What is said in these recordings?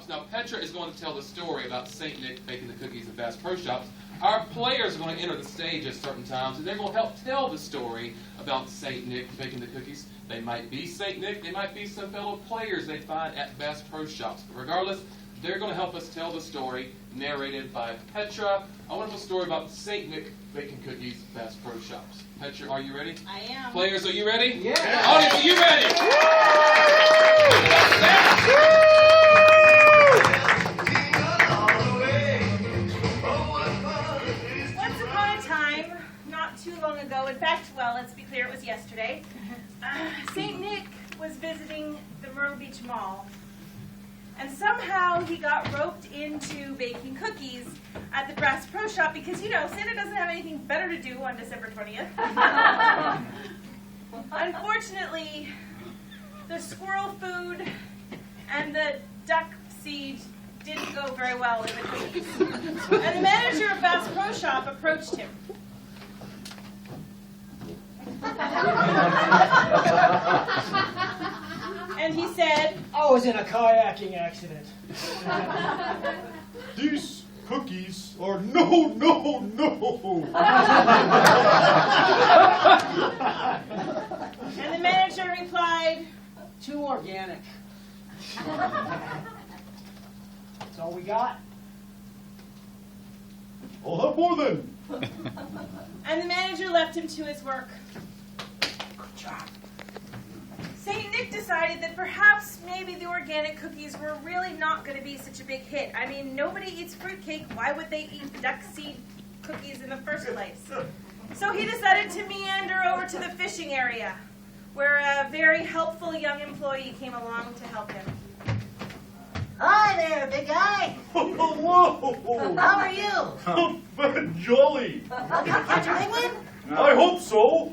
Shops. Now, Petra is going to tell the story about St. Nick baking the cookies at Bass Pro Shops. Our players are going to enter the stage at certain times, and they're going to help tell the story about St. Nick baking the cookies. They might be St. Nick, they might be some fellow players they find at Bass Pro Shops. But regardless, they're going to help us tell the story, narrated by Petra. A wonderful story about St. Nick baking cookies at Bass Pro Shops. Petra, are you ready? I am. Players, are you ready? Yeah. Audience, are you ready? Once upon a time, not too long ago, in fact, well, let's be clear, it was yesterday, St. Nick was visiting the Myrtle Beach Mall, and somehow he got roped into baking cookies at the Bass Pro Shop because, you know, Santa doesn't have anything better to do on December 20th. Unfortunately, the squirrel food and the duck seed didn't go very well in the cookies. And the manager of Bass Pro Shop approached him. And he said, I was in a kayaking accident. These cookies are no. and the manager replied, Too organic. That's all we got. I'll have more then. and the manager left him to his work. Good job. St. Nick decided that perhaps maybe the organic cookies were really not going to be such a big hit. I mean, nobody eats fruitcake. Why would they eat duck seed cookies in the first place? So he decided to meander over to the fishing area, where a very helpful young employee came along to help him. Hi there, big guy. Hello. How are you? I'm very jolly. Gonna catch a big one? I hope so.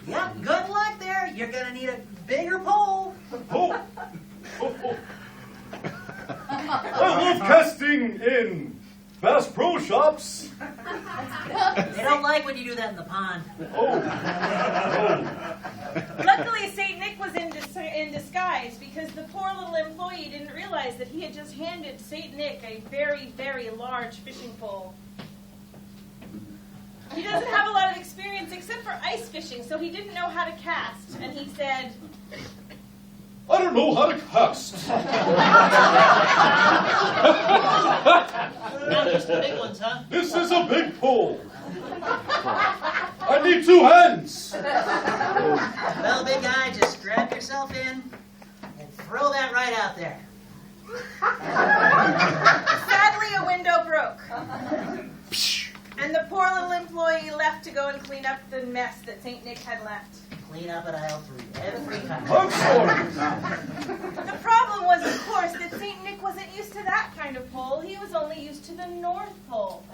Yep, good luck there. You're gonna need a bigger pole. Oh. I love casting in Bass Pro Shops. They don't like when you do that in the pond. Oh. Luckily, St. Nick was in disguise because the poor little employee didn't realize that he had just handed St. Nick a very, very large fishing pole. He doesn't have a lot of experience except for ice fishing, so he didn't know how to cast. And he said, I don't know how to cast. Not just the big ones, huh? This is a big pole. I need 2 hands. Well, big guy, just strap yourself in and throw that right out there. sadly, a window broke. And the poor little employee left to go and clean up the mess that St. Nick had left. Clean up at aisle 3 every time. I'm sorry. The problem was, of course, that St. Nick wasn't used to that kind of pole. He was only used to the North Pole.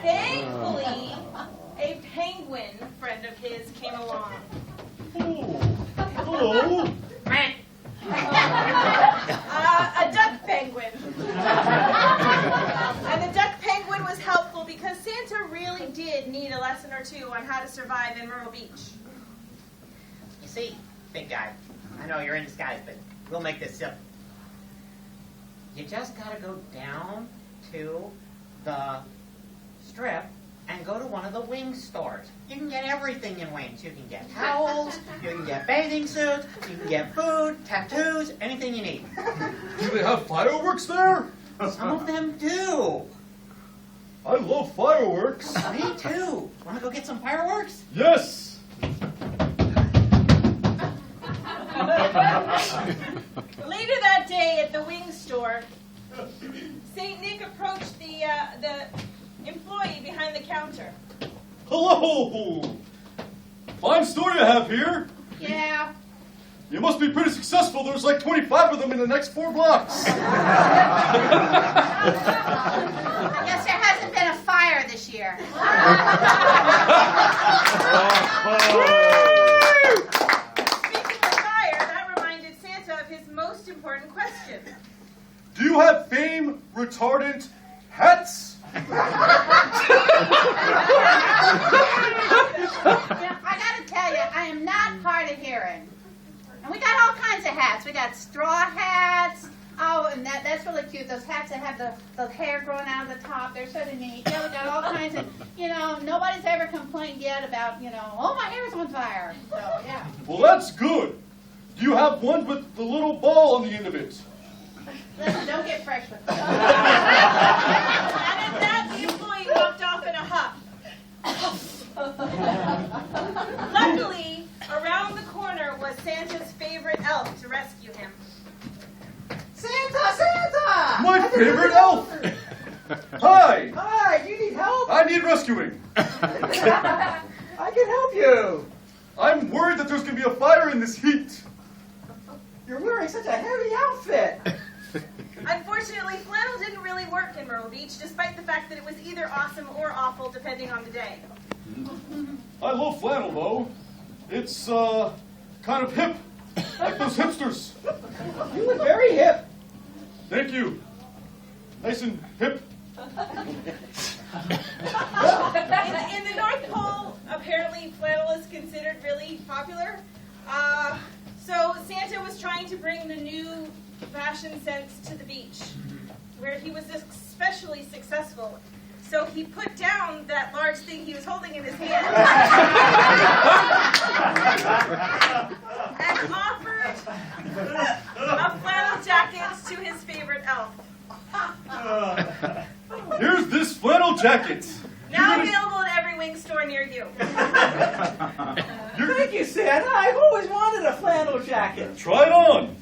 Thankfully, a penguin friend of his came along. Oh. Hello. A duck penguin. And the duck penguin was helpful because Santa really did need a lesson or two on how to survive in Myrtle Beach. You see, big guy, I know you're in disguise, but we'll make this simple. You just gotta go down to the strip and go to one of the wing stores. You can get everything in wings. You can get towels, you can get bathing suits, you can get food, tattoos, anything you need. Do they have fireworks there? Some of them do. I love fireworks. Me too. Wanna go get some fireworks? Yes. Later that day at the wing store, St. Nick approached the employee behind the counter. Hello. Fine store you have here. Yeah. You must be pretty successful. There's like 25 of them in the next 4 blocks. I guess there hasn't been a fire this year. Speaking of fire, that reminded Santa of his most important question. Do you have fame retardant hats? I gotta tell you, I am not hard of hearing. And we got all kinds of hats. We got straw hats, Oh, and that's really cute. Those hats that have the hair growing out of the top, they're so neat. Yeah, we got all kinds of, nobody's ever complained yet about, oh, my hair's on fire. So, yeah. Well, that's good. Do you have one with the little ball on the end of it? Listen, don't get fresh with me. And at that, the employee walked off in a huff. Luckily, around the corner was Santa's favorite elf to rescue him. Santa! My favorite elf! Hi! Hi, do you need help? I need rescuing. I can help you. I'm worried that there's going to be a fire in this heat. You're wearing such a heavy outfit. Unfortunately, flannel didn't really work in Myrtle Beach, despite the fact that it was either awesome or awful, depending on the day. I love flannel, though. It's, kind of hip. Like those hipsters. You look very hip. Thank you. Nice and hip. In the North Pole, apparently flannel is considered really popular. So Santa was trying to bring the new fashion sense to the beach, where he was especially successful. So he put down that large thing he was holding in his hand and offered a flannel jacket to his favorite elf. Here's this flannel jacket. Now available at every wing store near you. Thank you, Santa. I've always wanted a flannel jacket. Try it on.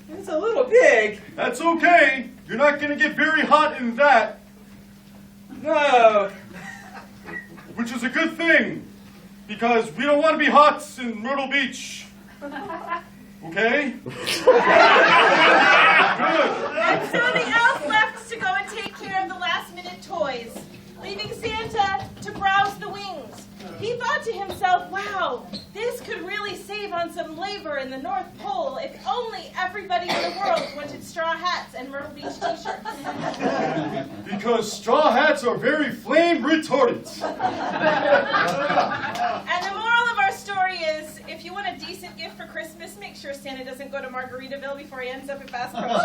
It's a little big. That's okay. You're not going to get very hot in that, No. which is a good thing, because we don't want to be hot in Myrtle Beach. Okay? Good. And so the elf left to go and take care of the last-minute toys, leaving Santa to browse the wings. He thought to himself, wow, this could really save on some labor in the North Pole if only everybody in the world wanted straw hats and Myrtle Beach t-shirts. Because straw hats are very flame retardant. And the moral of our story is, if you want a decent gift for Christmas, make sure Santa doesn't go to Margaritaville before he ends up at Bass Pro Shops.